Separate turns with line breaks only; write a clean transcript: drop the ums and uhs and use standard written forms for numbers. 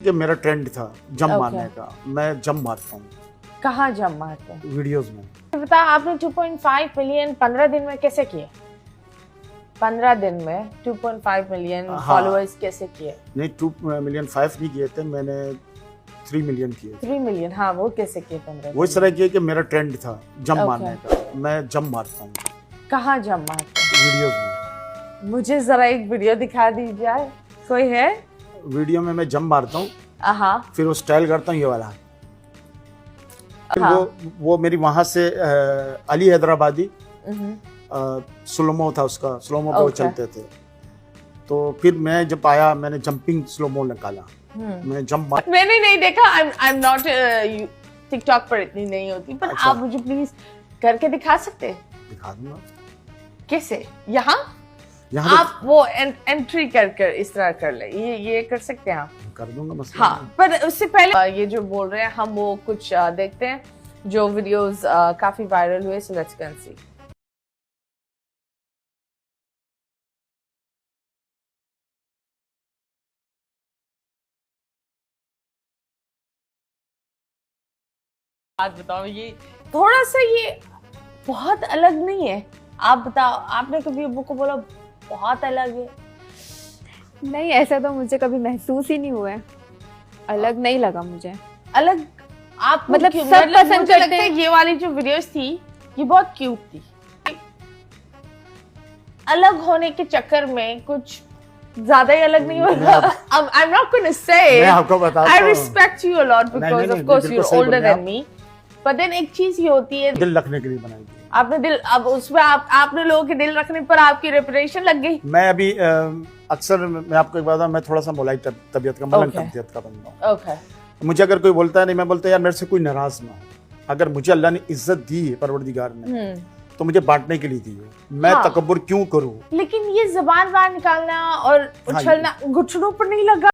कि मेरा ट्रेंड था जंप मारने का। मैं जंप मारता हूँ।
कहाँ जंप मारते हैं?
वीडियोस में।
बता, आपने 2.5 मिलियन 15 दिन में कैसे किए? 15 दिन में 2.5 मिलियन फॉलोअर्स कैसे किए?
नहीं, 2 मिलियन 5 नहीं किए थे मैंने, 3 मिलियन किए थे।
3 मिलियन, हाँ, वो कैसे किए 15
वो इस तरह किए कि मेरा ट्रेंड था जंप मारने का। मैं जंप मारता हूँ।
कहाँ जंप मारते हैं?
वीडियोस में।
मुझे जरा एक वीडियो दिखा दीजिए, कोई है?
वीडियो में मैं जंप मारता हूँ,
हाँ,
फिर वो स्टाइल करता हूँ ये वाला। फिर
हाँ।
वो मेरी वहां से अली हैदराबादी स्लोमो था, उसका स्लोमो बहुत चलते थे। तो फिर मैं जब आया मैंने जंपिंग स्लोमो निकाला। मैं जंप मार।
मैंने नहीं देखा। आई एम नॉट टिकटॉक पर इतनी नहीं होती, पर
अच्छा।
आप मुझे प्लीज करके दिखा सकते हैं?
दिखा दूंगा।
कैसे? यहाँ आप वो एंट्री कर इस तरह कर ले, ये कर सकते हैं आप?
कर दूंगा, मसला
हाँ, पर उससे पहले ये जो बोल रहे हैं हम वो कुछ देखते हैं जो वीडियोस काफी वायरल हुए। सो लेट्स गो एंड सी। बात बताओ, ये थोड़ा सा ये बहुत अलग नहीं है? आप बताओ, आपने कभी अब्बू को बोला बहुत अलग है?
नहीं, ऐसा तो मुझे कभी महसूस ही नहीं हुआ है। अलग नहीं लगा मुझे।
अलग आप
मतलब
क्यों?
सब पसंद
मुझे
करते
लगता है
हैं।
ये वाली जो वीडियोस थी ये बहुत क्यूट थी। अलग होने के चक्कर में कुछ ज्यादा ही अलग नहीं होगा। I'm not going to say
मैं आपको बताता
I
हूँ।
respect you a lot because
नहीं,
of course
बिल्कुल
you're
सही
older
बोल रहे
than me, but then एक चीज ये होती है,
दिल रखने के लिए बनाई थी।
आपने दिल, अब उसमें आपने लोगों के दिल रखने पर आपकी रेपुटेशन लग गई।
मैं अभी अक्सर मैं आपको एक बात बताऊं, मैं थोड़ा सा मोलाई तबीयत का मलंग तबीयत का बंदा हूँ।
ओके,
मुझे अगर कोई बोलता है नहीं, मैं बोलता है यार मेरे से कोई नाराज ना हो। अगर मुझे अल्लाह ने इज्जत दी है, परवरदिगार ने, तो मुझे बांटने के लिए दी है। मैं
हाँ।
तकब्बुर क्यों करूं?
लेकिन ये जबान बाहर निकालना और उछलना घुटनों पर नहीं लगा।